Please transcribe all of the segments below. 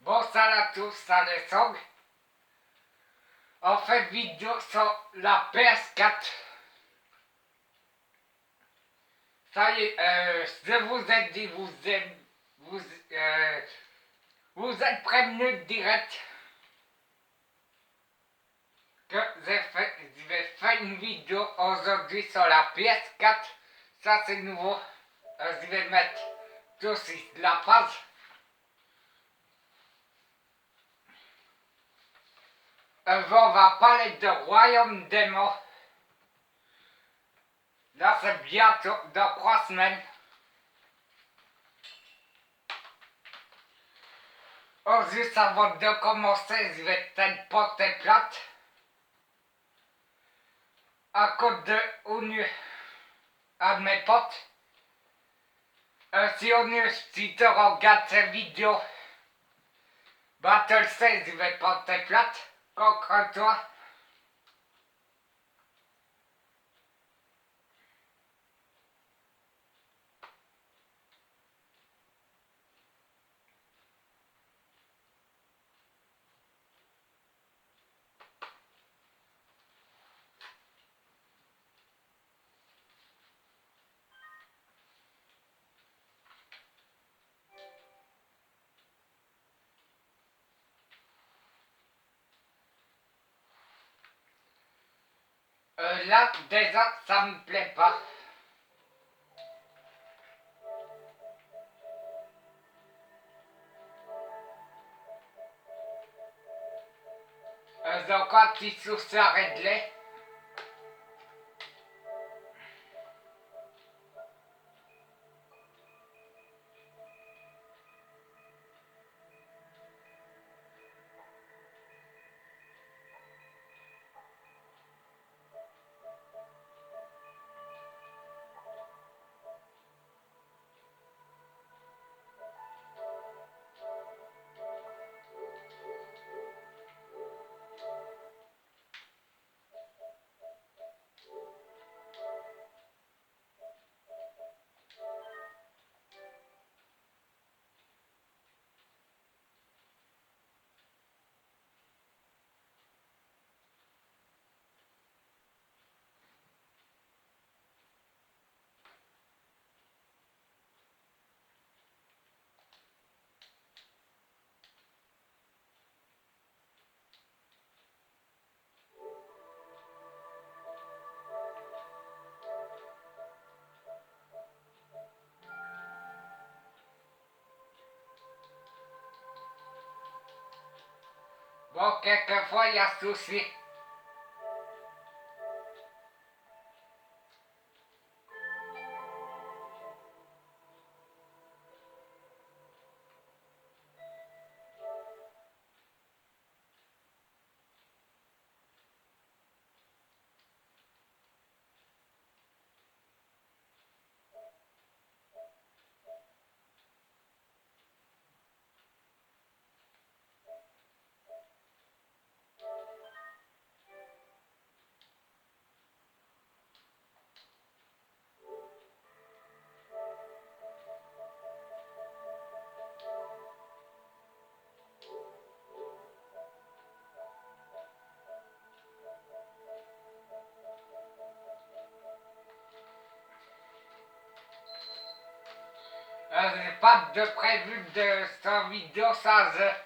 Bonsoir à tous, c'est Song. On fait une vidéo sur la PS4. Ça y est, je vous ai dit, vous êtes prévenus direct que je vais faire une vidéo aujourd'hui sur la PS4. Ça c'est nouveau. Je vais mettre tout sur la page. On va parler de Royaume des Morts. Là c'est bientôt, dans 3 semaines. Juste avant de commencer, je vais peut-être porter plainte à cause de un de mes potes. Si tu regardes cette vidéo, bah tu le sais, je vais porter plainte contre toi. Là, déjà, ça me plaît pas. Donc, quand tu sources arrête-les. Bon, quelquefois, il y a souci. J'ai pas de prévu de cette vidéo, ça je...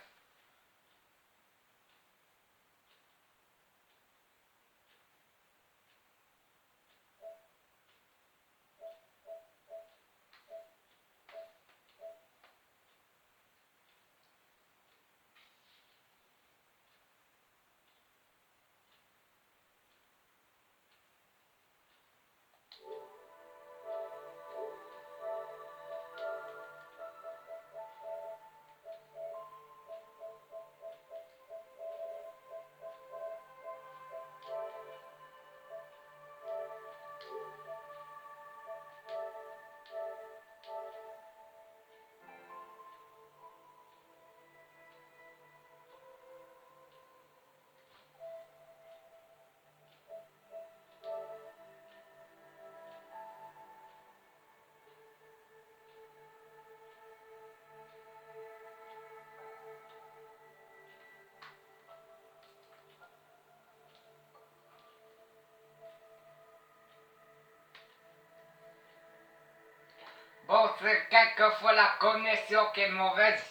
c'est quelquefois la connexion qui est mauvaise.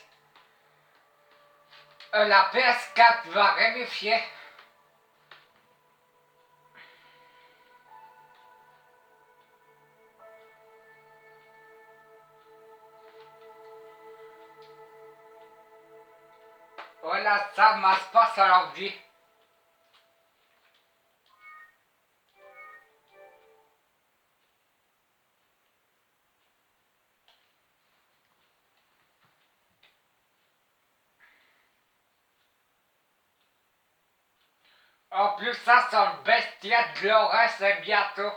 La PS4 va vérifier. Voilà, ça marche pas sur l'ordi. En plus, ça sur le bestiaire de l'orage, c'est bientôt.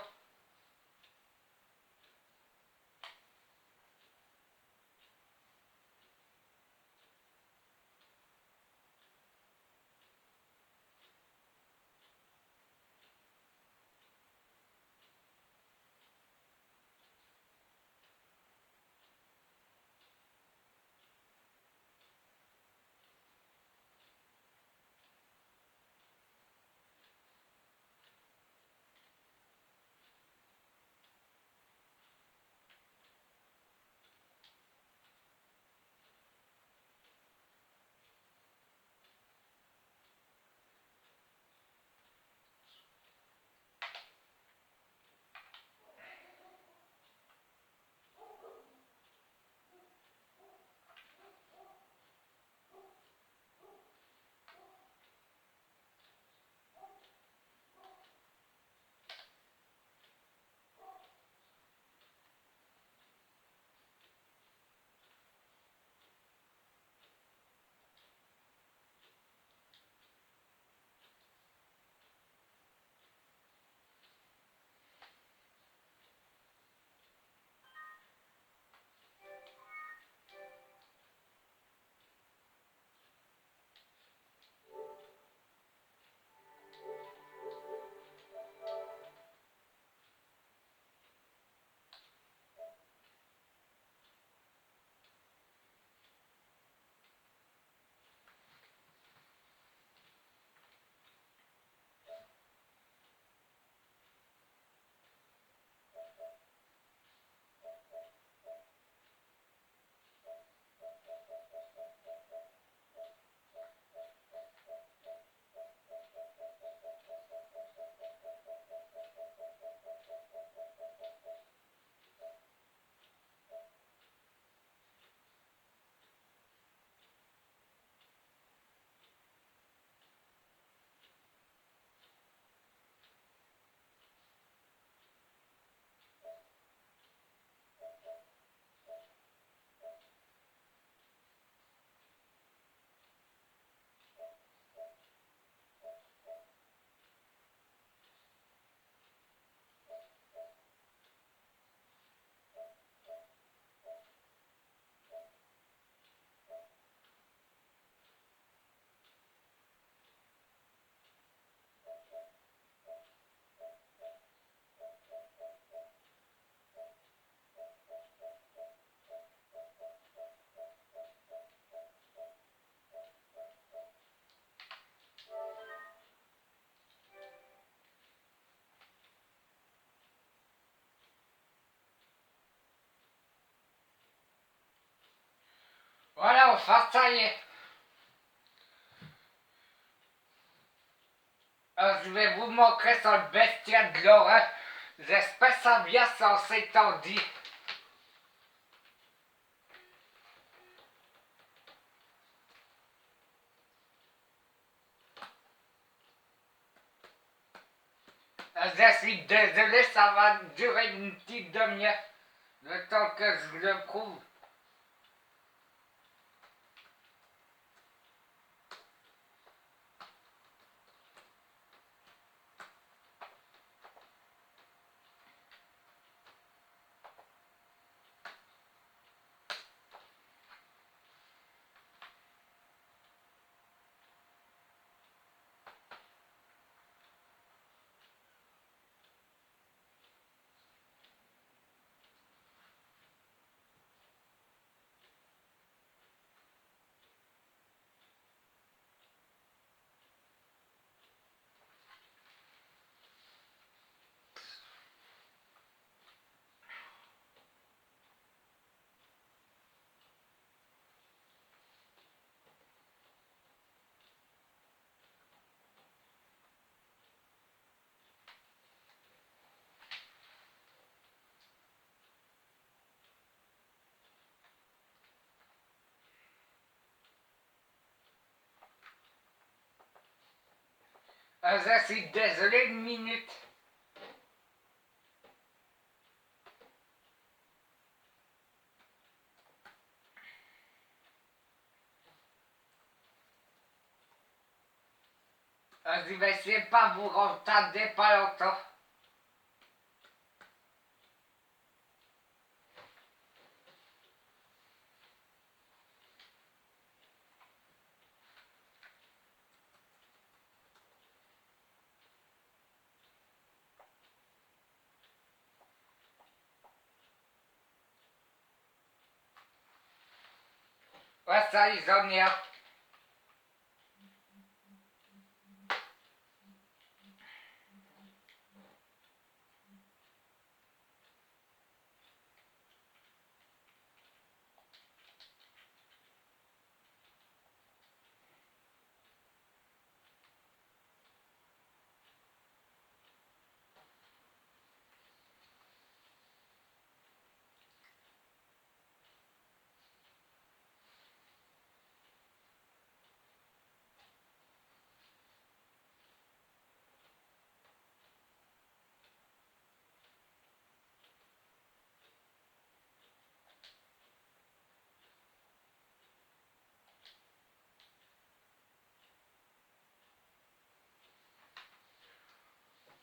Voilà, enfin, ça y est. Je vais vous montrer sur le bestiaire de l'orage. J'espère que ça vient sur cet ordi. Je suis désolé, ça va durer une petite demi-heure. Le temps que je le prouve. Je suis désolé une minute. Je vais essayer de pas vous retarder pas longtemps. Ouais, ça, ils en y a.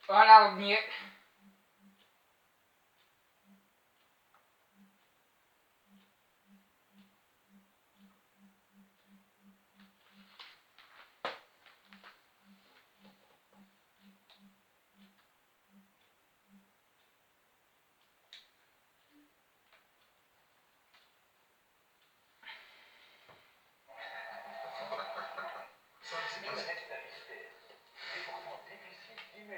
Voilà, on y est.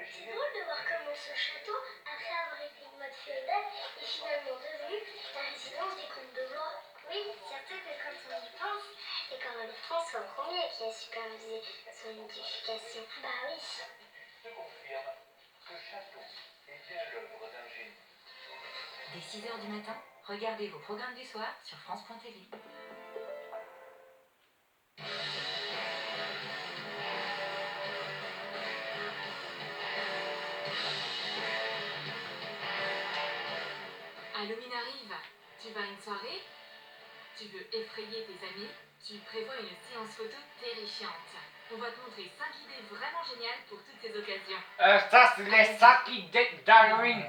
C'est drôle de voir comment ce château, après avoir été une mode féodale, est finalement devenu la résidence des comtes de Blois. Oui, surtout que quand on y pense, c'est quand même François Ier qui a supervisé son édification. Bah oui. Je confirme, ce château est bien l'œuvre d'un génie. Dès 6h du matin, regardez vos programmes du soir sur France.tv. Halloween arrive. Tu vas à une soirée? Tu veux effrayer tes amis? Tu prévois une séance photo terrifiante. On va te montrer 5 idées vraiment géniales pour toutes ces occasions. Ça, c'est les 5 idées d'Halloween.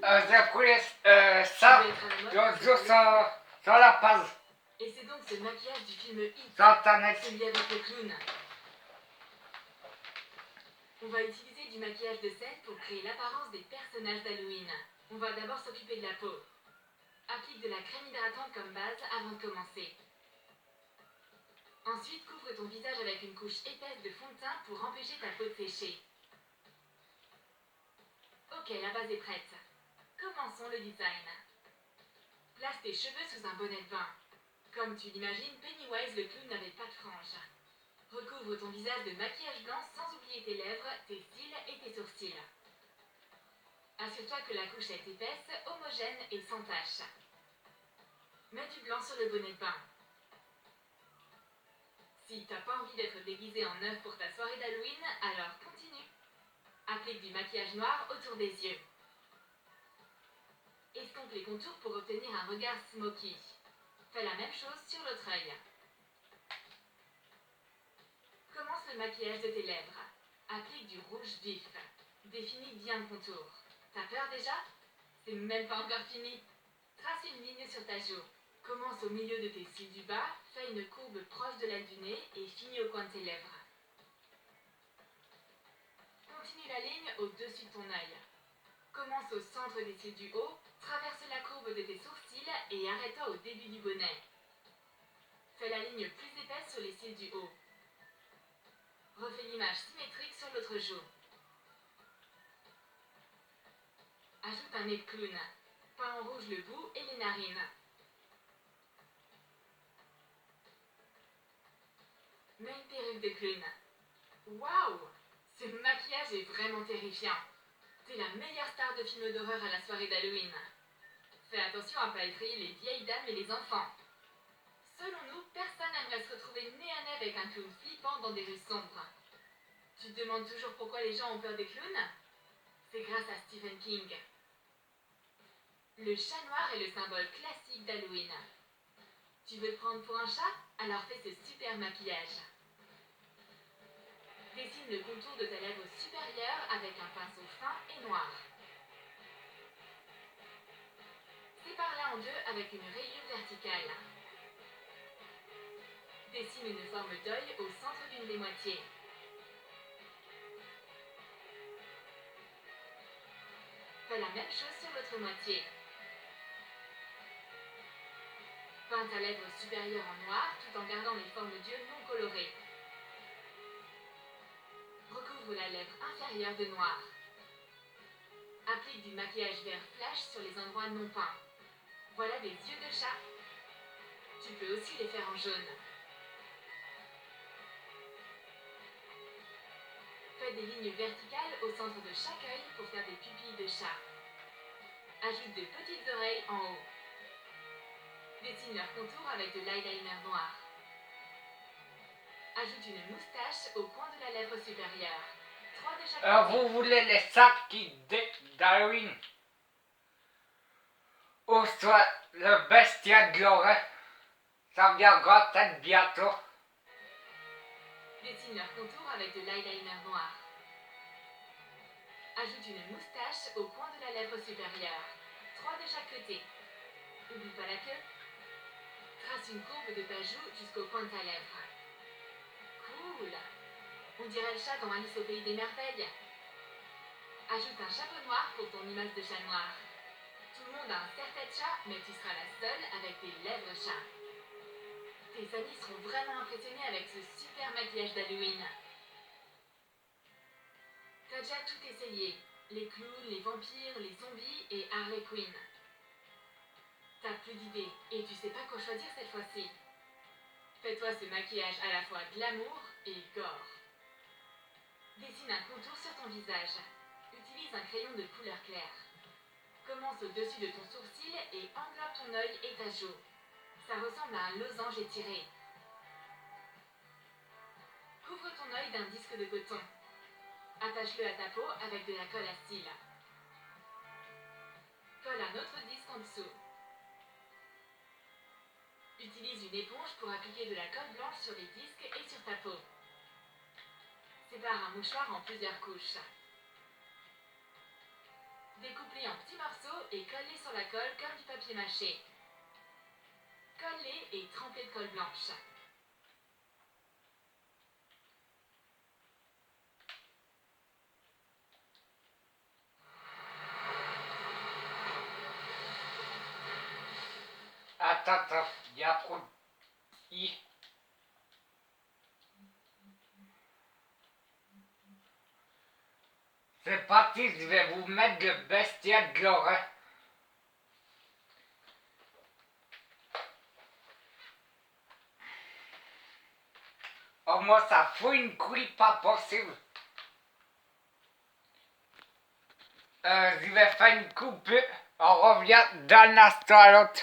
J'ai pris ça l'autre jour sur la page Et c'est donc ce maquillage du film Hit, sur internet. celui avec le clown. On va utiliser du maquillage de scène pour créer l'apparence des personnages d'Halloween. On va d'abord s'occuper de la peau. Applique de la crème hydratante comme base avant de commencer. Ensuite, couvre ton visage avec une couche épaisse de fond de teint pour empêcher ta peau de sécher. Ok, la base est prête. Commençons le design. Place tes cheveux sous un bonnet de bain. Comme tu l'imagines, Pennywise le clown n'avait pas de franges. Recouvre ton visage de maquillage blanc sans oublier tes lèvres, tes cils et tes sourcils. Assure-toi que la couche est épaisse, homogène et sans tache. Mets du blanc sur le bonnet de bain. Si t'as pas envie d'être déguisé en œuf pour ta soirée d'Halloween, alors continue. Applique du maquillage noir autour des yeux. Estompe les contours pour obtenir un regard smoky. Fais la même chose sur l'autre œil. Commence le maquillage de tes lèvres. Applique du rouge vif. Définis bien le contour. T'as peur déjà? C'est même pas encore fini. Trace une ligne sur ta joue. Commence au milieu de tes cils du bas, fais une courbe proche de l'aile du nez et finis au coin de tes lèvres. Continue la ligne au-dessus de ton œil. Commence au centre des cils du haut, traverse la courbe de tes sourcils et arrête-toi au début du bonnet. Fais la ligne plus épaisse sur les cils du haut. Refais l'image symétrique sur l'autre joue. Ajoute un nez de clown. Peins en rouge le bout et les narines. Mets une perruque de clown. Waouh! Ce maquillage est vraiment terrifiant. T'es la meilleure star de films d'horreur à la soirée d'Halloween. Fais attention à pas effrayer les vieilles dames et les enfants. Selon nous, personne n'aimerait se retrouver nez à nez avec un clown flippant dans des rues sombres. Tu te demandes toujours pourquoi les gens ont peur des clowns? C'est grâce à Stephen King. Le chat noir est le symbole classique d'Halloween. Tu veux te prendre pour un chat? Alors fais ce super maquillage. Dessine le contour de ta lèvre supérieure avec un pinceau fin et noir. Sépare-la en deux avec une rayure verticale. Dessine une forme d'œil au centre d'une des moitiés. Fais la même chose sur l'autre moitié. Peins ta lèvre supérieure en noir tout en gardant les formes d'yeux non colorées. Recouvre la lèvre inférieure de noir. Applique du maquillage vert flash sur les endroits non peints. Voilà des yeux de chat. Tu peux aussi les faire en jaune. Fais des lignes verticales au centre de chaque œil pour faire des pupilles de chat. Ajoute de petites oreilles en haut. Dessine leur contour avec de l'eyeliner noir. Ajoute une moustache au coin de la lèvre supérieure. 3 de chaque côté. Vous voulez les sacs qui d'Halloween? Ou soit le bestiaire de l'orée? Ça viendra peut-être bientôt. Dessine leur contour avec de l'eyeliner noir. Ajoute une moustache au coin de la lèvre supérieure. 3 de chaque côté. N'oublie pas la queue. Trace une courbe de ta joue jusqu'au coin de ta lèvre. Cool! On dirait le chat dans Alice au pays des merveilles. Ajoute un chapeau noir pour ton image de chat noir. Tout le monde a un serre-tête chat, mais tu seras la seule avec tes lèvres chat. Tes amis seront vraiment impressionnés avec ce super maquillage d'Halloween. T'as déjà tout essayé. Les clowns, les vampires, les zombies et Harley Quinn. T'as plus d'idées et tu sais pas quoi choisir cette fois-ci. Fais-toi ce maquillage à la fois glamour et gore. Dessine un contour sur ton visage. Utilise un crayon de couleur claire. Commence au-dessus de ton sourcil et englobe ton œil et ta joue. Ça ressemble à un losange étiré. Couvre ton œil d'un disque de coton. Attache-le à ta peau avec de la colle à cils. Colle un autre disque en dessous. Utilise une éponge pour appliquer de la colle blanche sur les disques et sur ta peau. Sépare un mouchoir en plusieurs couches. Découpe-les en petits morceaux et colle-les sur la colle comme du papier mâché. Colle-les et trempe-les de colle blanche. Attends, il y a trop de i. C'est parti, je vais vous mettre le bestiaire de l'orée. Oh, moi, ça fout une couille pas possible. Je vais faire une coupe. On revient d'un instant à l'autre.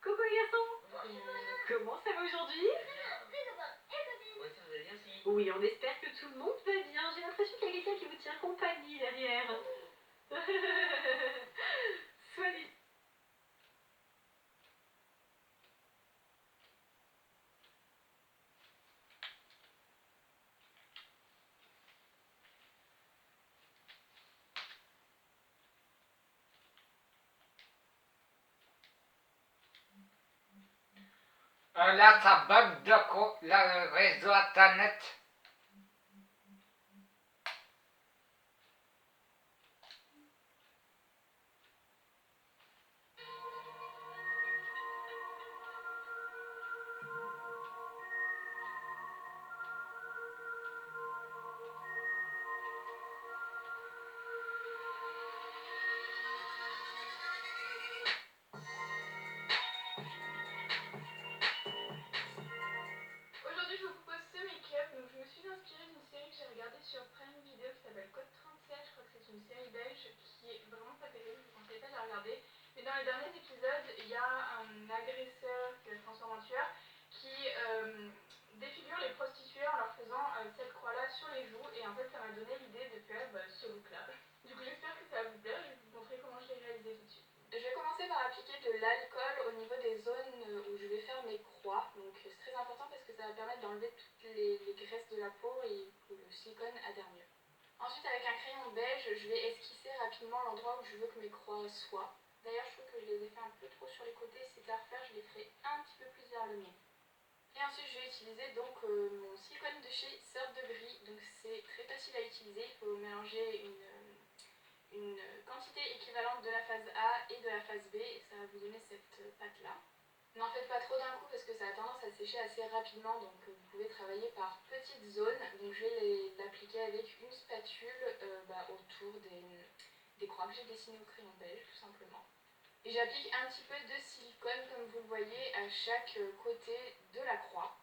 Coucou les garçons. Comment ça va aujourd'hui? Ouais, ça va bien, si. Oui, on espère que tout le monde va bien. J'ai l'impression qu'il y a quelqu'un qui vous tient compagnie derrière. Soyez... Là, ça bug de quoi, le réseau internet. dans les derniers épisodes, il y a un agresseur qui se transforme en tueur qui défigure les prostituées en leur faisant cette croix-là sur les joues. Et en fait, ça m'a donné l'idée de faire ce look-là. Du coup, j'espère que ça va vous plaire. Je vais vous montrer comment je l'ai réalisé tout de suite. Je vais commencer par appliquer de l'alcool au niveau des zones où je vais faire mes croix. Donc c'est très important parce que ça va permettre d'enlever toutes les graisses de la peau et que le silicone adhère mieux. Ensuite, avec un crayon beige, je vais esquisser rapidement l'endroit où je veux que mes croix soient. D'ailleurs, je trouve que je les ai fait un peu trop sur les côtés. Si c'est à refaire, je les ferai un petit peu plus vers le milieu. Et ensuite, je vais utiliser donc mon silicone de chez Sœur de Brie. Donc c'est très facile à utiliser. Il faut mélanger une quantité équivalente de la phase A et de la phase B. Et ça va vous donner cette pâte-là. N'en faites pas trop d'un coup parce que ça a tendance à sécher assez rapidement, donc vous pouvez travailler par petites zones. Donc je vais l'appliquer avec une spatule autour des croix que j'ai dessinées au crayon beige tout simplement. Et j'applique un petit peu de silicone comme vous le voyez à chaque côté de la croix.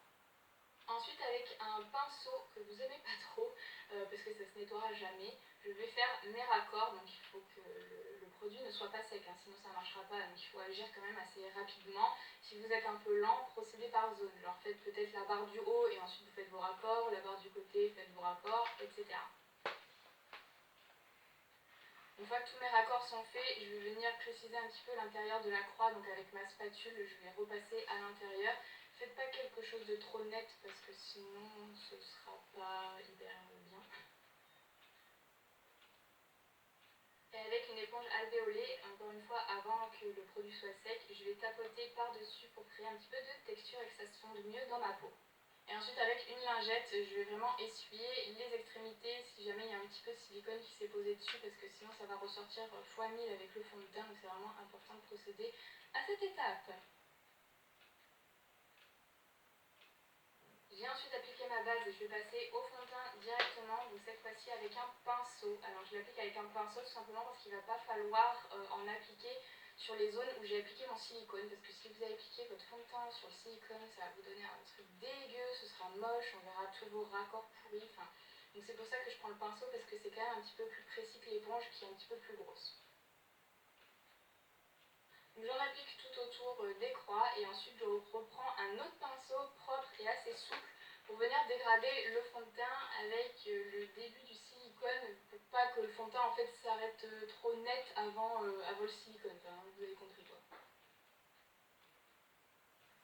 Ensuite, avec un pinceau que vous aimez pas trop, parce que ça se nettoiera jamais, je vais faire mes raccords. Donc il faut que le produit ne soit pas sec, hein, sinon ça ne marchera pas. Donc il faut agir quand même assez rapidement. Si vous êtes un peu lent, procédez par zone. Genre faites peut-être la barre du haut et ensuite vous faites vos raccords, la barre du côté, faites vos raccords, etc. Une fois que tous mes raccords sont faits, je vais venir préciser un petit peu l'intérieur de la croix. Donc avec ma spatule, je vais repasser à l'intérieur. Faites pas quelque chose de trop net parce que sinon ce sera pas hyper bien. Et avec une éponge alvéolée, encore une fois avant que le produit soit sec, je vais tapoter par-dessus pour créer un petit peu de texture et que ça se fonde mieux dans ma peau. Et ensuite avec une lingette, je vais vraiment essuyer les extrémités si jamais il y a un petit peu de silicone qui s'est posé dessus parce que sinon ça va ressortir fois 1000 avec le fond de teint. Donc c'est vraiment important de procéder à cette étape. J'ai ensuite appliqué ma base et je vais passer au fond de teint directement, donc cette fois-ci avec un pinceau. Alors je l'applique avec un pinceau tout simplement parce qu'il ne va pas falloir en appliquer sur les zones où j'ai appliqué mon silicone, parce que si vous avez appliqué votre fond de teint sur le silicone, ça va vous donner un truc dégueu, ce sera moche, on verra tous vos raccords pourris. Donc c'est pour ça que je prends le pinceau parce que c'est quand même un petit peu plus précis que l'éponge qui est un petit peu plus grosse. J'en applique tout autour des croix et ensuite je reprends un autre pinceau propre et assez souple pour venir dégrader le fond de teint avec le début du silicone pour pas que le fond de teint en fait s'arrête trop net avant le silicone. Enfin, vous avez compris quoi.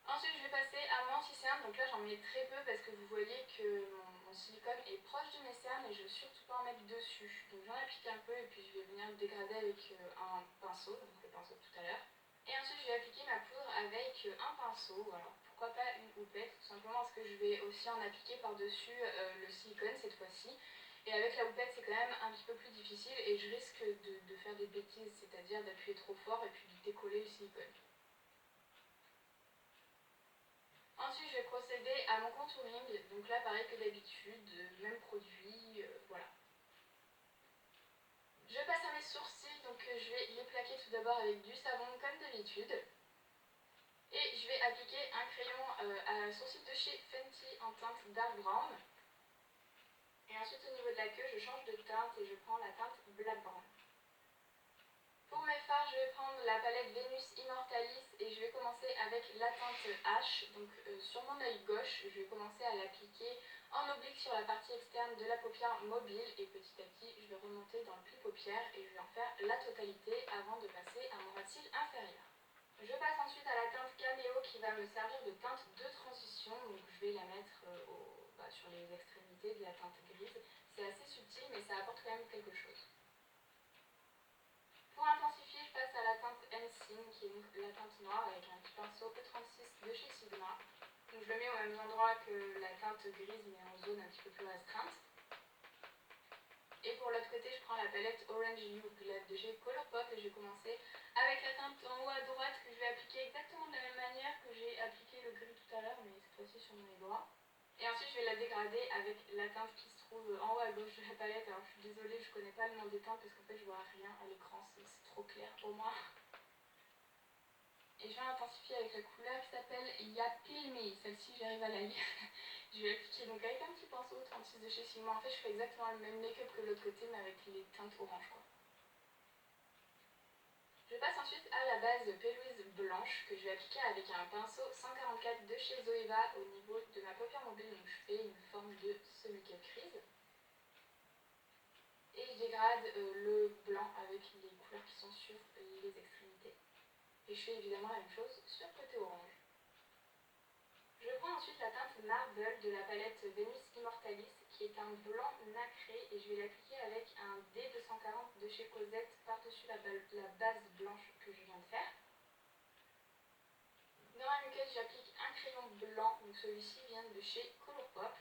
Ensuite je vais passer à mon anti-cerne, donc là j'en mets très peu parce que vous voyez que mon silicone est proche de mes cernes et je ne veux surtout pas en mettre dessus. Donc j'en applique un peu et puis je vais venir le dégrader avec un pinceau, donc le pinceau de tout à l'heure. Et ensuite je vais appliquer ma poudre avec un pinceau, alors pourquoi pas une houppette, tout simplement parce que je vais aussi en appliquer par-dessus le silicone cette fois-ci. Et avec la houppette c'est quand même un petit peu plus difficile et je risque de faire des bêtises, c'est-à-dire d'appuyer trop fort et puis de décoller le silicone. Ensuite je vais procéder à mon contouring, donc là pareil que d'habitude, même produit, voilà. Je passe à mes sourcils, donc je vais les plaquer tout d'abord avec du savon comme d'habitude. Et je vais appliquer un crayon à sourcils de chez Fenty en teinte dark brown. Et ensuite au niveau de la queue, je change de teinte et je prends la teinte black brown. Pour mes fards, je vais prendre la palette Venus Immortalis et je vais commencer avec la teinte H. Donc sur mon œil gauche, je vais commencer à l'appliquer en oblique sur la partie externe de la paupière mobile et petit à petit, je vais remonter dans le pli paupière et je vais en faire la totalité avant de passer à mon ras de cils inférieur. Je passe ensuite à la teinte Caméo qui va me servir de teinte de transition, donc je vais la mettre sur les extrémités de la teinte grise. C'est assez subtil mais ça apporte quand même quelque chose. Pour intensifier, je passe à la teinte Ensign qui est donc la teinte noire avec un petit pinceau E36 de chez Sigma. Donc je le mets au même endroit que la teinte grise mais en zone un petit peu plus restreinte. Et pour l'autre côté, je prends la palette Orange You de chez Colourpop et je vais commencer avec la teinte en haut à droite que je vais appliquer exactement de la même manière que j'ai appliqué le gris tout à l'heure, mais cette fois-ci sur mon œil droit. Et ensuite, je vais la dégrader avec la teinte qui se trouve en haut à gauche de la palette. Alors je suis désolée, je connais pas le nom des teintes parce qu'en fait je vois rien à l'écran, c'est trop clair pour moi. Et je vais intensifier avec la couleur qui s'appelle Yapil Me. Celle-ci, j'arrive à la lire. Je vais appliquer donc avec un petit pinceau 36 de chez Sigma. En fait, je fais exactement le même make-up que l'autre côté, mais avec les teintes orange, quoi. Je passe ensuite à la base de pelouse blanche que je vais appliquer avec un pinceau 144 de chez Zoeva au niveau de ma paupière mobile. Donc je fais une forme de semi-cut crease. Et je dégrade le blanc avec les couleurs qui sont sur les extrémités. Et je fais évidemment la même chose sur le côté orange. Je prends ensuite la teinte Marble de la palette Venus Immortalis qui est un blanc nacré et je vais l'appliquer avec un D240 de chez Cosette par-dessus la base blanche que je viens de faire. Dans ma muquette, j'applique un crayon blanc, donc celui-ci vient de chez Colourpop.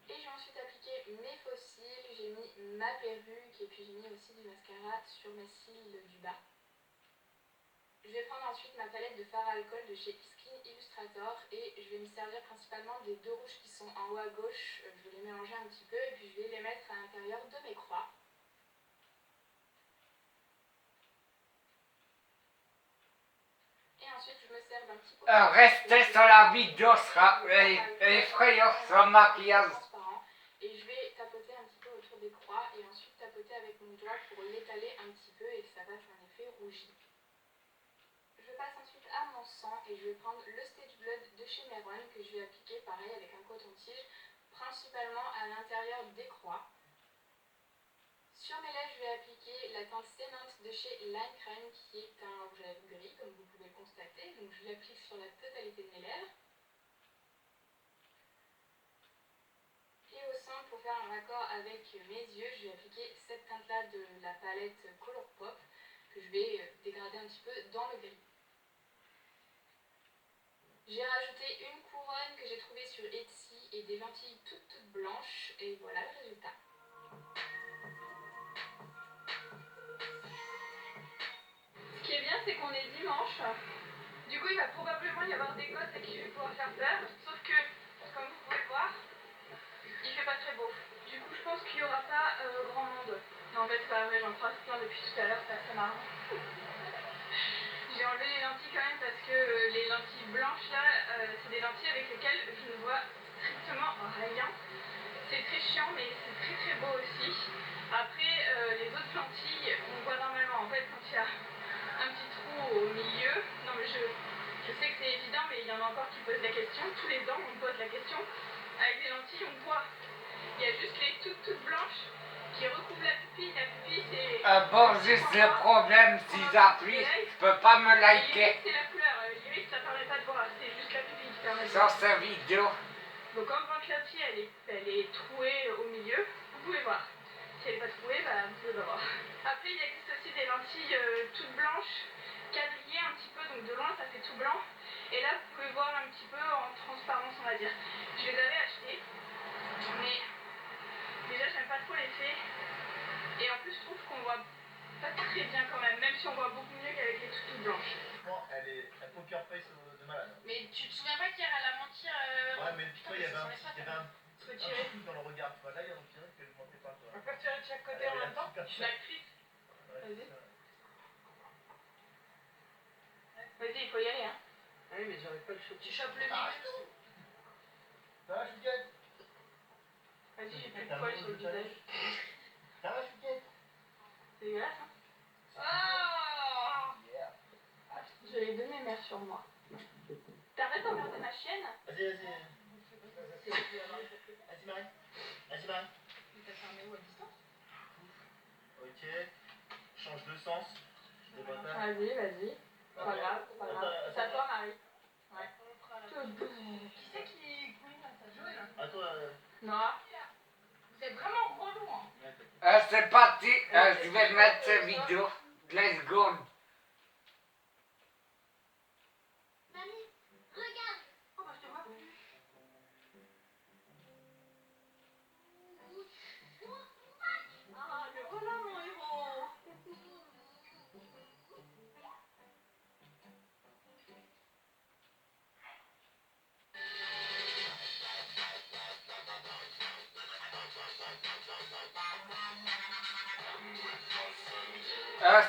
Et je vais ensuite appliquer mes faux cils, j'ai mis ma perruque et puis j'ai mis aussi du mascara sur mes cils du bas. Je vais prendre ensuite ma palette de fard à alcool de chez Skin Illustrator et je vais me servir principalement des deux rouges qui sont en haut à gauche. Je vais les mélanger un petit peu et puis je vais les mettre à l'intérieur de mes croix. Et ensuite je me sers d'un petit pot. Restez sur la vidéo, sera effrayant sur le maquillage. Transparent. Et je vais tapoter un petit peu autour des croix et ensuite tapoter avec mon doigt pour l'étaler un petit peu et que ça fasse un effet rougi. Je passe ensuite à mon sang et je vais prendre le Stage Blood de chez Meron que je vais appliquer pareil avec un coton-tige, principalement à l'intérieur des croix. Sur mes lèvres, je vais appliquer la teinte Cement de chez Lime Crime qui est un rouge à lèvres gris comme vous pouvez le constater. Donc je l'applique sur la totalité de mes lèvres. Et au sein, pour faire un raccord avec mes yeux, je vais appliquer cette teinte-là de la palette Colourpop que je vais dégrader un petit peu dans le gris. J'ai rajouté une couronne que j'ai trouvée sur Etsy et des lentilles toutes blanches et voilà le résultat. Ce qui est bien, c'est qu'on est dimanche. Du coup, il va probablement y avoir des gosses à qui je vais pouvoir faire peur. Sauf que, comme vous pouvez voir, il fait pas très beau. Du coup, je pense qu'il n'y aura pas grand monde. Non, en fait, c'est pas vrai, j'en croise plein depuis tout à l'heure, c'est assez marrant. J'ai enlevé les lentilles quand même parce que les lentilles blanches là, c'est des lentilles avec lesquelles je ne vois strictement rien. C'est très chiant mais c'est très très beau aussi. Après les autres lentilles, on voit normalement en fait quand il y a un petit trou au milieu. Non mais je sais que c'est évident mais il y en a encore qui posent la question. Tous les ans on me pose la question. Avec les lentilles on voit. Il y a juste les toutes blanches qui recouvrent la pupille. La pupille c'est... Bon, juste le problème, si j'appuie, je peux pas me liker L'iris c'est la couleur, l'iris ça permet pas de voir, c'est juste la pupille qui permet de sur voir. cette vidéo. Donc quand votre lentille elle est trouée au milieu, vous pouvez voir. Si elle n'est pas trouée, bah, vous pouvez pas voir. Après il existe aussi des lentilles toutes blanches, quadrillées un petit peu, donc de loin ça fait tout blanc. Et là vous pouvez voir un petit peu en transparence on va dire. Je les avais achetées, mais déjà j'aime pas trop l'effet. Et en plus je trouve qu'on voit pas très bien quand même si on voit beaucoup mieux qu'avec les toutes blanches. Elle poker face de malade. Mais tu te souviens pas qu'hier elle a menti Ouais, mais toi, il y avait un Faut petit tirer. truc dans le regard. Tu vois, là, il y a un petit truc que je mentais pas. Toi. On peut tirer de chaque côté Elle en avait même temps. super Je suis tête. actrice. Ouais, Vas-y. c'est ça. Vas-y, il faut y aller hein. Ah oui, mais j'aurais pas le choix. Tu chopes le Ah, milieu. ça va, Chouquette? Vas-y, j'ai plus de poils sur le visage. Ça va, Chouquette? C'est dégueulasse hein. Oh Yeah. Je l'ai donné mère sur moi. T'arrêtes d'emmerder ma chienne? Vas-y. Vas-y, Marie. Vas-y, Marie. T'as fermé où à distance? Ok. Change de sens. Des bâtards. Vas-y. Pas grave, pas grave. C'est à toi Marie. Ouais. Qui c'est qui couine là? T'as joué là? À toi. Nora. Vous êtes vraiment relou hein. C'est parti, je vais mettre cette vidéo. Let's go. Mamie, regarde. Oh bah je te vois plus. Ah, le voilà mon héros.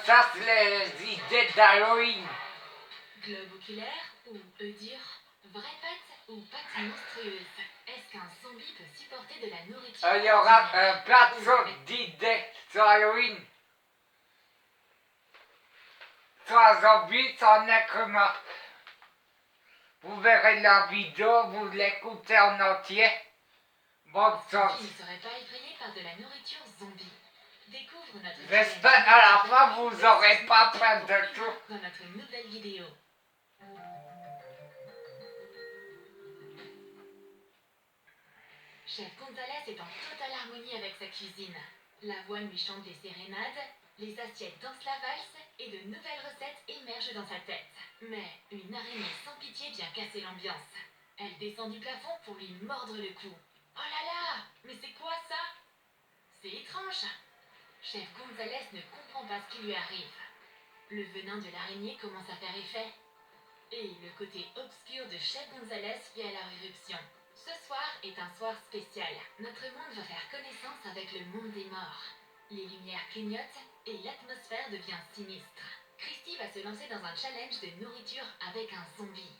Ça, c'est les idées d'Halloween. Globe oculaire ou dire vraie pâte ou pâte monstrueuse? Est-ce qu'un zombie peut supporter de la nourriture? Il y aura plein de sortes d'idées sur Halloween. 3 zombies sont êtres morts. Vous verrez la vidéo, vous l'écoutez en entier. Bonne Qui chance. ne serait pas effrayé par de la nourriture zombie? Découvre notre J'espère à la fin vous aurez pas peur de tout. dans notre nouvelle vidéo. Chef Gonzalez est en totale harmonie avec sa cuisine. L'avoine lui chante des sérénades, les assiettes dansent la valse et de nouvelles recettes émergent dans sa tête. Mais une araignée sans pitié vient casser l'ambiance. Elle descend du plafond pour lui mordre le cou. Oh là là! Mais c'est quoi ça? C'est étrange! Chef Gonzalez ne comprend pas ce qui lui arrive. Le venin de l'araignée commence à faire effet. Et le côté obscur de Chef Gonzalez fait alors éruption. Ce soir est un soir spécial. Notre monde va faire connaissance avec le monde des morts. Les lumières clignotent et l'atmosphère devient sinistre. Christy va se lancer dans un challenge de nourriture avec un zombie.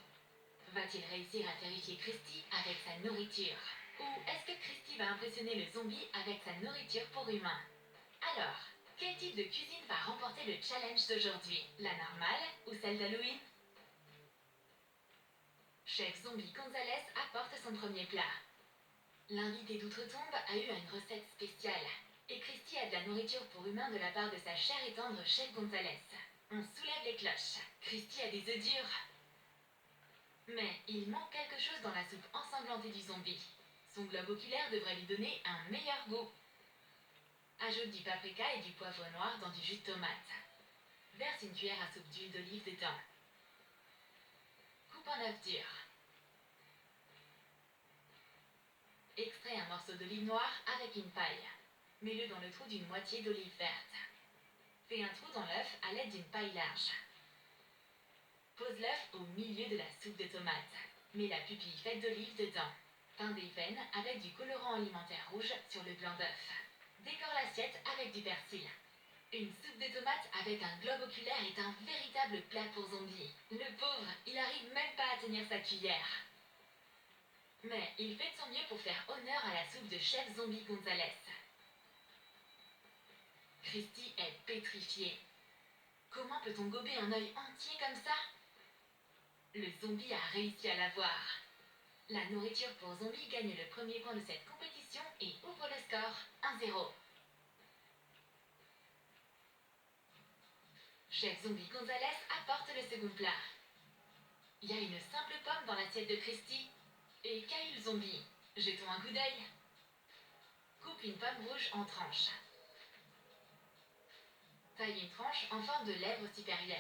Va-t-il réussir à terrifier Christy avec sa nourriture? Ou est-ce que Christy va impressionner le zombie avec sa nourriture pour humains? Alors, quel type de cuisine va remporter le challenge d'aujourd'hui? La normale ou celle d'Halloween? Chef Zombie Gonzalez apporte son premier plat. L'invité d'outre-tombe a eu une recette spéciale. Et Christy a de la nourriture pour humains de la part de sa chère et tendre Chef Gonzalez. On soulève les cloches. Christy a des œufs durs. Mais il manque quelque chose dans la soupe ensanglantée du zombie. Son globe oculaire devrait lui donner un meilleur goût. Ajoute du paprika et du poivre noir dans du jus de tomate. Verse une cuillère à soupe d'huile d'olive dedans. Coupe un œuf dur. Extrais un morceau d'olive noire avec une paille. Mets-le dans le trou d'une moitié d'olive verte. Fais un trou dans l'œuf à l'aide d'une paille large. Pose l'œuf au milieu de la soupe de tomate. Mets la pupille faite d'olive dedans. Peins des veines avec du colorant alimentaire rouge sur le blanc d'œuf. Décore l'assiette avec du persil. Une soupe de tomates avec un globe oculaire est un véritable plat pour zombie. Le pauvre, il arrive même pas à tenir sa cuillère. Mais il fait de son mieux pour faire honneur à la soupe de Chef Zombie Gonzalez. Christy est pétrifiée. Comment peut-on gober un œil entier comme ça? Le zombie a réussi à l'avoir. La nourriture pour zombie gagne le premier point de cette compétition et ouvre le score 1-0. Chef Zombie Gonzalez apporte le second plat. Il y a une simple pomme dans l'assiette de Christy. Et qu'a eu le zombie? Jetons un coup d'œil. Coupe une pomme rouge en tranches. Taille une tranche en forme de lèvre supérieure.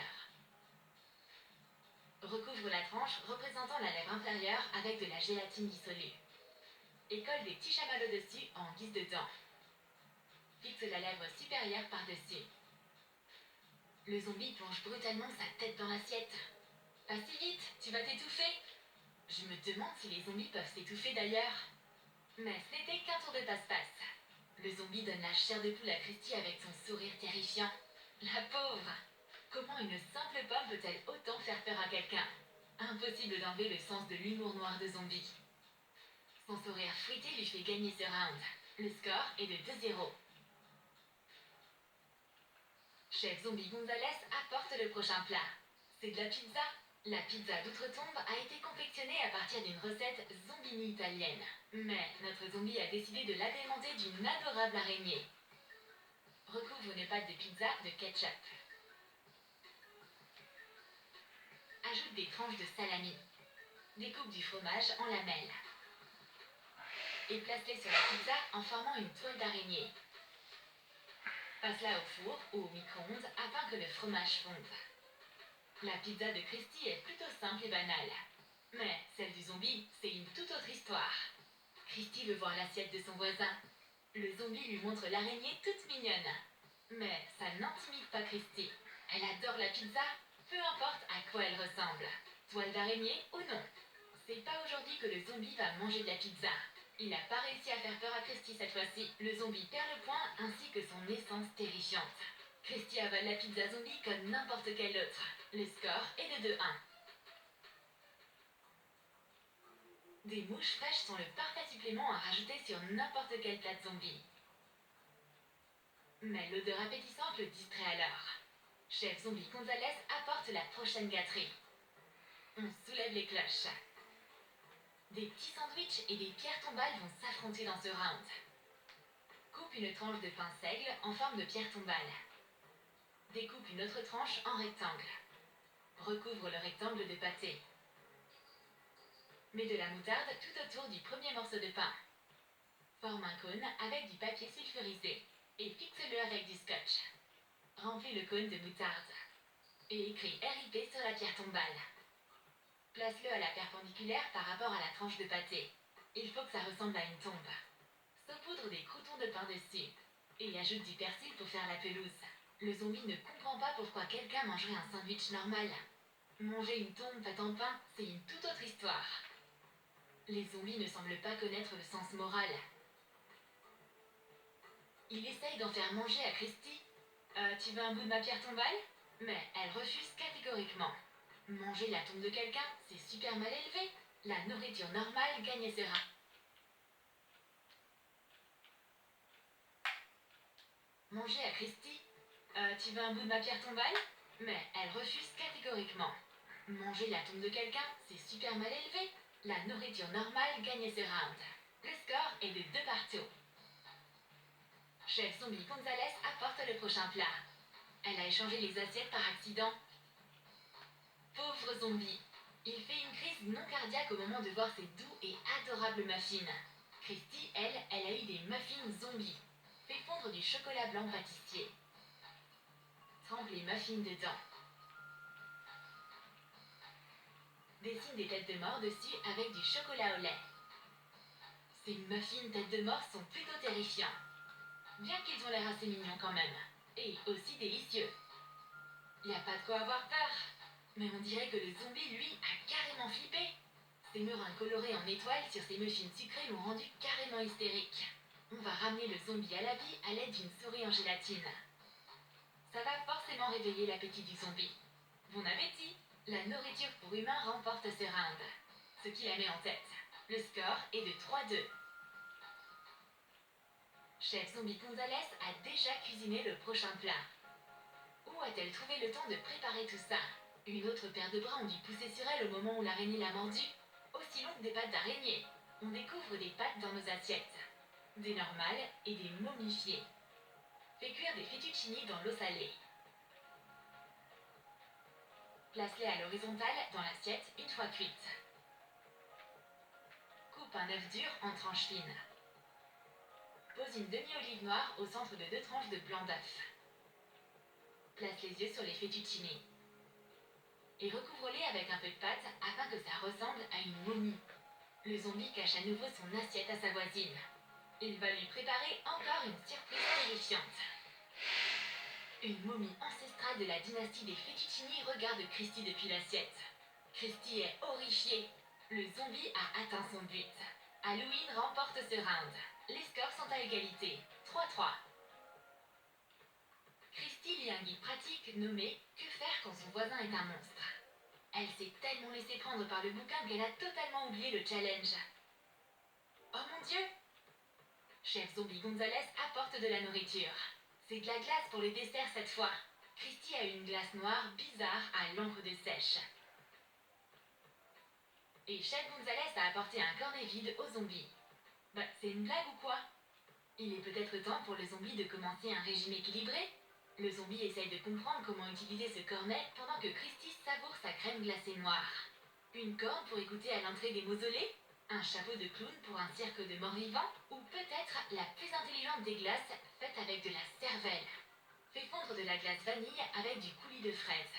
Recouvre la tranche représentant la lèvre inférieure avec de la gélatine dissolue. Et colle des petits chamallows dessus en guise de dents. Fixe la lèvre supérieure par-dessus. Le zombie plonge brutalement sa tête dans l'assiette. Pas si vite, tu vas t'étouffer. Je me demande si les zombies peuvent s'étouffer d'ailleurs. Mais ce n'était qu'un tour de passe-passe. Le zombie donne la chair de poule à Christy avec son sourire terrifiant. La pauvre! Comment une simple pomme peut-elle autant faire peur à quelqu'un? Impossible d'enlever le sens de l'humour noir de zombie. Son sourire fruité lui fait gagner ce round. Le score est de 2-0. Chef Zombie Gonzalez apporte le prochain plat. C'est de la pizza. La pizza d'outre-tombe a été confectionnée à partir d'une recette zombini italienne. Mais notre zombie a décidé de l'agrémenter d'une adorable araignée. Recouvre une pâte de pizza de ketchup. Ajoute des tranches de salami. Découpe du fromage en lamelles. Et place-les sur la pizza en formant une toile d'araignée. Passe-la au four ou au micro-ondes afin que le fromage fonde. La pizza de Christy est plutôt simple et banale. Mais celle du zombie, c'est une toute autre histoire. Christy veut voir l'assiette de son voisin. Le zombie lui montre l'araignée toute mignonne. Mais ça n'intimide pas Christy. Elle adore la pizza, peu importe à quoi elle ressemble. Toile d'araignée ou non. C'est pas aujourd'hui que le zombie va manger de la pizza. Il n'a pas réussi à faire peur à Christy cette fois-ci. Le zombie perd le point ainsi que son essence terrifiante. Christy avale la pizza zombie comme n'importe quel autre. Le score est de 2-1. Des mouches fraîches sont le parfait supplément à rajouter sur n'importe quel plat de zombie. Mais l'odeur appétissante le distrait alors. Chef Zombie Gonzalez apporte la prochaine gâterie. On soulève les cloches. Des petits sandwichs et des pierres tombales vont s'affronter dans ce round. Coupe une tranche de pain seigle en forme de pierre tombale. Découpe une autre tranche en rectangle. Recouvre le rectangle de pâté. Mets de la moutarde tout autour du premier morceau de pain. Forme un cône avec du papier sulfurisé et fixe-le avec du scotch. Remplis le cône de moutarde et écris RIP sur la pierre tombale. Place-le à la perpendiculaire par rapport à la tranche de pâté. Il faut que ça ressemble à une tombe. Saupoudre des croûtons de pain dessus et ajoute du persil pour faire la pelouse. Le zombie ne comprend pas pourquoi quelqu'un mangerait un sandwich normal. Manger une tombe faite en pain, c'est une toute autre histoire. Les zombies ne semblent pas connaître le sens moral. Il essaye d'en faire manger à Christy. Tu veux un bout de ma pierre tombale? Mais elle refuse catégoriquement. Manger la tombe de quelqu'un, c'est super mal élevé. La nourriture normale gagne ses reins. Manger à Christy. Tu veux un bout de ma pierre tombale? Mais elle refuse catégoriquement. Manger la tombe de quelqu'un, c'est super mal élevé. La nourriture normale gagne ses rounds. Le score est de 2 partout. Chef Zombie Gonzalez apporte le prochain plat. Elle a échangé les assiettes par accident. Pauvre zombie. Il fait une crise non cardiaque au moment de voir ses doux et adorables muffins. Christy, elle a eu des muffins zombies. Fait fondre du chocolat blanc pâtissier. Trempe les muffins dedans. Dessine des têtes de mort dessus avec du chocolat au lait. Ces muffins têtes de mort sont plutôt terrifiants. Bien qu'ils ont l'air assez mignons quand même. Et aussi délicieux. Y a pas de quoi avoir peur. Mais on dirait que le zombie, lui, a carrément flippé. Ses meringues colorées en étoiles sur ses muffins sucrés l'ont rendu carrément hystérique. On va ramener le zombie à la vie à l'aide d'une souris en gélatine. Ça va forcément réveiller l'appétit du zombie. Bon appétit! La nourriture pour humains remporte ce round. Ce qui la met en tête. Le score est de 3-2. Chef Zombie Gonzalez a déjà cuisiné le prochain plat. Où a-t-elle trouvé le temps de préparer tout ça? Une autre paire de bras ont dû pousser sur elle au moment où l'araignée l'a mordue. Aussi longues des pattes d'araignée. On découvre des pattes dans nos assiettes. Des normales et des momifiées. Fais cuire des fettuccini dans l'eau salée. Place-les à l'horizontale dans l'assiette une fois cuites. Coupe un œuf dur en tranches fines. Pose une demi-olive noire au centre de 2 tranches de blanc d'œuf. Place les yeux sur les fettuccini. Et recouvre-les avec un peu de pâte afin que ça ressemble à une momie. Le zombie cache à nouveau son assiette à sa voisine. Il va lui préparer encore une surprise terrifiante. Une momie ancestrale de la dynastie des fettuccini regarde Christy depuis l'assiette. Christy est horrifiée. Le zombie a atteint son but. Halloween remporte ce round. Les scores sont à égalité. 3-3. Christy lit un guide pratique nommé « Que faire quand son voisin est un monstre ?» Elle s'est tellement laissée prendre par le bouquin qu'elle a totalement oublié le challenge. Oh mon Dieu! Chef Zombie Gonzalez apporte de la nourriture. C'est de la glace pour les desserts cette fois. Christy a une glace noire bizarre à l'encre de sèche. Et Chef Gonzalez a apporté un cornet vide au zombie. Bah, c'est une blague ou quoi? Il est peut-être temps pour le zombie de commencer un régime équilibré? Le zombie essaye de comprendre comment utiliser ce cornet pendant que Christy savoure sa crème glacée noire. Une corde pour écouter à l'entrée des mausolées? Un chapeau de clown pour un cirque de morts-vivants? Ou peut-être la plus intelligente des glaces faite avec de la cervelle? Fais fondre de la glace vanille avec du coulis de fraise.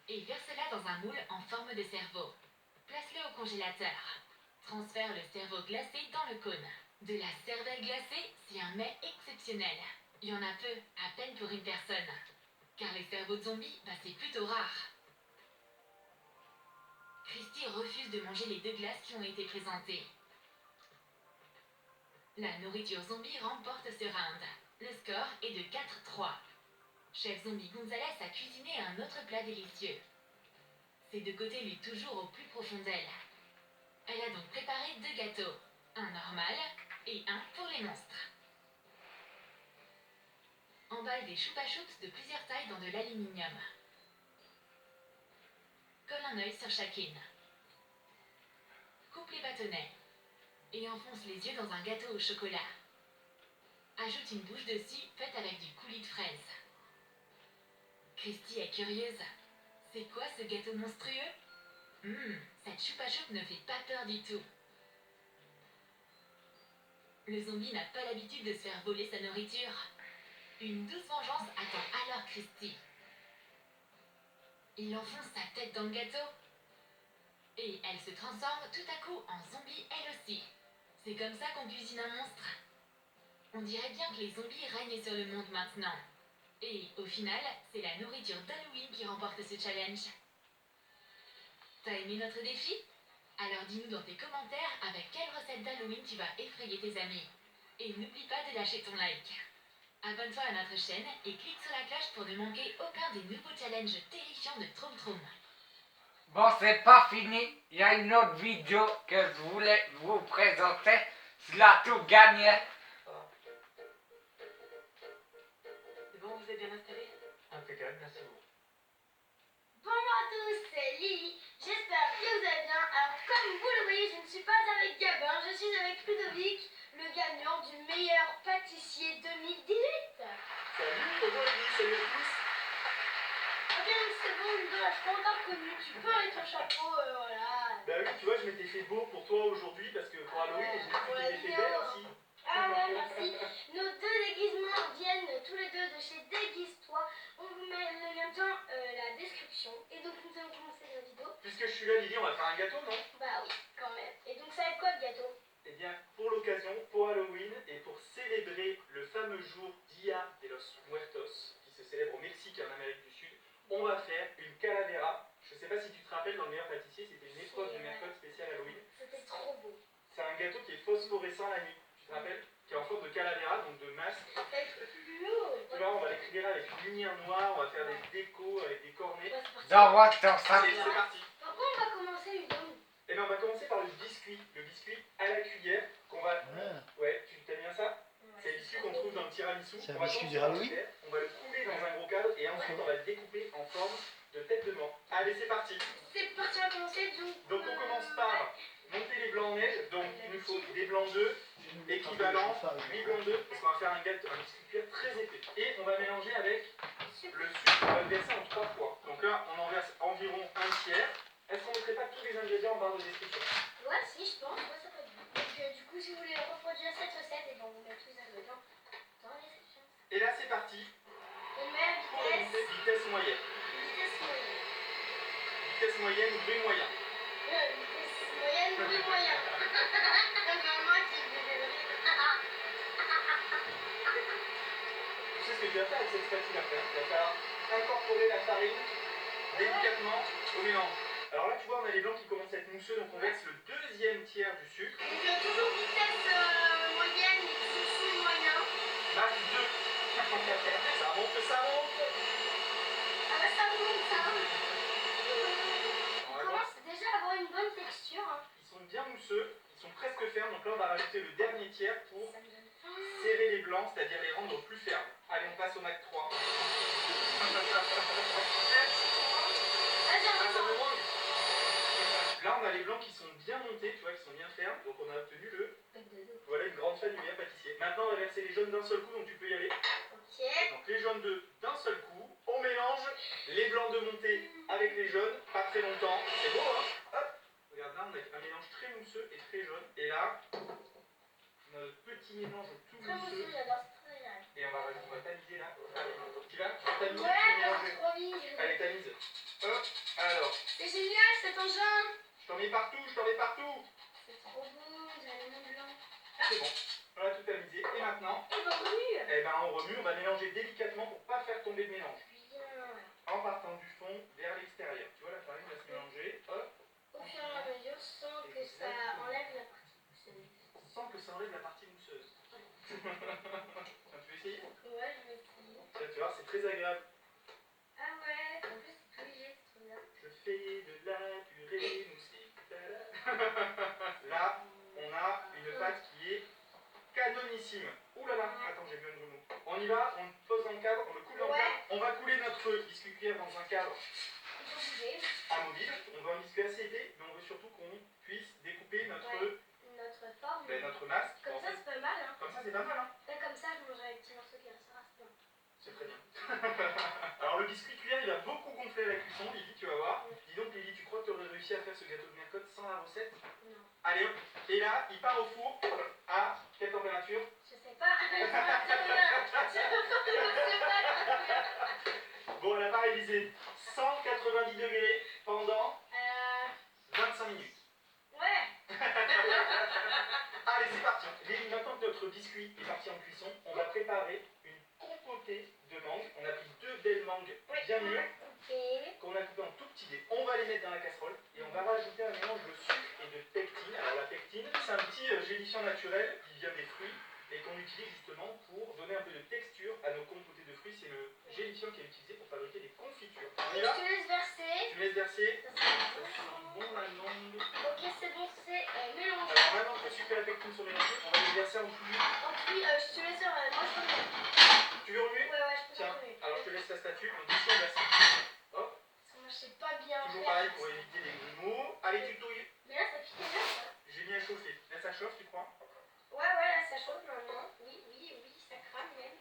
Et verse-la dans un moule en forme de cerveau. Place-le au congélateur. Transfère le cerveau glacé dans le cône. De la cervelle glacée, c'est un mets exceptionnel. Il y en a peu, à peine pour une personne. Car les cerveaux de zombies, c'est plutôt rare. Christy refuse de manger les 2 glaces qui ont été présentées. La nourriture zombie remporte ce round. Le score est de 4-3. Chef Zombie Gonzalez a cuisiné un autre plat délicieux. Ses 2 côtés luttent toujours au plus profond d'elle. Elle a donc préparé 2 gâteaux. Un normal et un pour les monstres. Emballe des choupa choups de plusieurs tailles dans de l'aluminium. Colle un œil sur chacune. Coupe les bâtonnets et enfonce les yeux dans un gâteau au chocolat. Ajoute une bouche dessus faite avec du coulis de fraises. Christy est curieuse. C'est quoi ce gâteau monstrueux? Cette choupa choup ne fait pas peur du tout. Le zombie n'a pas l'habitude de se faire voler sa nourriture. Une douce vengeance attend alors Christy. Il enfonce sa tête dans le gâteau. Et elle se transforme tout à coup en zombie elle aussi. C'est comme ça qu'on cuisine un monstre. On dirait bien que les zombies règnent sur le monde maintenant. Et au final, c'est la nourriture d'Halloween qui remporte ce challenge. T'as aimé notre défi? Alors dis-nous dans tes commentaires avec quelle recette d'Halloween tu vas effrayer tes amis. Et n'oublie pas de lâcher ton like. Abonne-toi à notre chaîne et clique sur la cloche pour ne manquer aucun des nouveaux challenges terrifiants de Troum Troum. Bon, c'est pas fini. Il y a une autre vidéo que je voulais vous présenter. C'est la tout gagnée. C'est bon, vous êtes bien installés? Impeccable, merci beaucoup. Bonjour à tous, c'est Lily. J'espère que vous allez bien. Alors, comme vous le voyez, je ne suis pas avec Gabin, je suis avec Ludovic, le gagnant du meilleur pâtissier 2018. Salut, bonjour Lily, salut à tous. Ok, donc c'est bon, Ludo, là, je t'ai encore connu. Tu peux avec ton chapeau, voilà. Bah oui, tu vois, je m'étais fait beau pour toi aujourd'hui parce que pour Halloween, et j'ai vu que Ouais, tu t'étais fait bien. belle aussi. Ah ouais, merci. Nos deux déguisements viennent tous les deux de chez Déguise-toi. On vous met le lien dans la description. Et donc, nous allons commencer la vidéo. Puisque je suis là, Lily, on va faire un gâteau, non? Bah oui, quand même. Et donc, ça va être quoi le gâteau? Eh bien, pour l'occasion, pour Halloween et pour célébrer le fameux jour Dia de los Muertos, qui se célèbre au Mexique et en Amérique du Sud, on va faire une calavera. Je sais pas si tu te rappelles, dans le meilleur pâtissier, c'était une épreuve de mercotte spéciale Halloween. C'était trop beau. C'est un gâteau qui est phosphorescent la nuit, tu te rappelles? Qui est en forme de calavera, donc de masque. Ça va être lourd. Tu vois, on va l'éclairer avec une lumière noire, on va faire des décos avec des cornets. Ouais, c'est parti. J'envoie ton sac. C'est parti. Par contre, on va commencer, Ludo. Eh bien, on va commencer par le biscuit à la cuillère qu'on va. Ouais, tu t'aimes bien ça? C'est le biscuit qu'on trouve dans le tiramisu. C'est un On va biscuit prendre du sur un Halloween. verre, on va le couler dans un gros cadre et ensuite on va le découper en forme de tête de mort. Allez, c'est parti. C'est parti, on va commencer. Donc on commence par monter les blancs en neige. Donc il nous faut des blancs d'œufs équivalent 8 blancs d'œufs parce qu'on va faire un biscuit cuir très épais. Et on va mélanger avec le sucre, on va le verser en 3 fois. Donc là, on en verse environ un tiers. Est-ce qu'on ne mettrait pas tous les ingrédients en barre de description? Ouais, si, je pense. Ouais, ça peut être bon. Donc, du coup, si vous voulez reproduire cette recette, et ben, on vous met tous les ingrédients dans les descriptions. Et là, c'est parti. On met à Pour la vitesse moyenne. vitesse moyenne. Vitesse moyenne, bruit moyen. Vitesse moyenne, bruit moyen. Moi qui vais le Tu sais ce que tu vas faire avec cette spatule après? Tu vas falloir incorporer la farine délicatement au mélange. Alors là, tu vois, on a les blancs qui commencent à être mousseux, donc on verse le deuxième tiers du sucre. Donc, toujours vitesse moyenne et dessous moyen. Max 2. Ça monte, ça monte. Ah bah, ça monte, ça monte. On On va voir. commence déjà à avoir une bonne texture. Hein. Ils sont bien mousseux, ils sont presque fermes, donc là on va rajouter le dernier tiers pour Ça me donne faim. serrer les blancs, c'est-à-dire les rendre plus fermes. Allez, on passe au Mac 3. Vas-y, Ah, ça on me va manque. Là, on a les blancs qui sont bien montés, tu vois, qui sont bien fermes, donc on a obtenu le. Voilà une grande fan du meilleur pâtissier. Maintenant, on va verser les jaunes d'un seul coup, donc tu peux y aller. Ok. Donc les jaunes d'un seul coup, on mélange les blancs de montée avec les jaunes, pas très longtemps. C'est beau, hein? Hop. Regarde là, on a un mélange très mousseux et très jaune. Et là, on a notre petit mélange tout Très mousseux. mousseux, j'adore, c'est très agréable. Et on va tamiser là. Tu vas tamiser, Ouais, tu j'adore mélanger. trop vite. Allez, tamise. Hop. Alors, C'est génial cet engin. je t'en mets partout, je t'en mets partout. C'est trop beau, j'ai un lemon blanc. C'est bon. On a tout tamisé. Et maintenant, Et bah oui. eh ben, on remue, on va mélanger délicatement pour pas faire tomber le mélange. Bien. En partant du fond vers l'extérieur. Tu vois, la farine va se mélanger. Hop. Au fur et à mesure, sans que ça enlève la partie mousseuse. Sans que ça enlève la partie mousseuse. Tu veux essayer? Ouais, je vais essayer. Tiens, tu vois, c'est très agréable. Ah ouais, en plus c'est tout léger, c'est trop bien. Je fais de la purée moussée. Tada. Là, on a une pâte qui est canonissime. Ouh là là, attends, j'ai vu un gros mot. On y va, on pose en votre masque. Comme ça, c'est pas mal, hein. Comme ça, c'est pas mal, hein. Pas comme ça, je mangerai un petit morceau qui restera. Non. C'est très bien. Alors le biscuit cuillère, il va beaucoup gonfler à la cuisson, Lily, tu vas voir. Dis donc, Lily, tu crois que tu aurais réussi à faire ce gâteau de mercotte sans la recette? Non. Allez, hop. Et là, il part au four à quelle température? Je sais pas. Je sais pas. Bon, elle n'a pas révisé. 190 degrés pendant 25 minutes. Ouais. Allez, c'est parti. Lily, maintenant que notre biscuit est parti en cuisson, on va préparer une compotée de mangue. On a pris 2 belles mangues bien mûres Et qu'on a coupées en tout petits dés. On va les mettre dans la casserole et on va rajouter un mélange de sucre et de pectine. Alors la pectine, c'est un petit gélifiant naturel qui vient des fruits et qu'on utilise justement pour donner un peu de texture à nos compotées de fruits. C'est le gélifiant qui est utilisé pour fabriquer des confitures. On y je va? te laisse verser. Tu me laisses verser. Ça Ça sent sent bon. bon la mangue. Ok, c'est bon, c'est mélangé. Alors maintenant que le sucre et la pectine sont mélangés, on va les verser en coulis. Ensuite, je te laisse. Moi, je peux le Tu veux remuer? Ouais, ouais, je peux Tiens, le alors je te laisse la statue. Donc ici on verse. Hop, Parce que moi, je sais pas bien toujours faire. pareil pour éviter les grumeaux. Allez, tu touilles. Mais là, ça pique bien, ça. J'ai bien chauffé. Là ça chauffe, tu crois? Ouais, là, ça chauffe maintenant. Oui, ça crame même.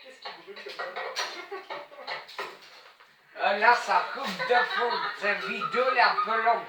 Qu'est-ce qui brûle comme ça? Là, ça coupe de fou. Cette vidéo est un peu longue.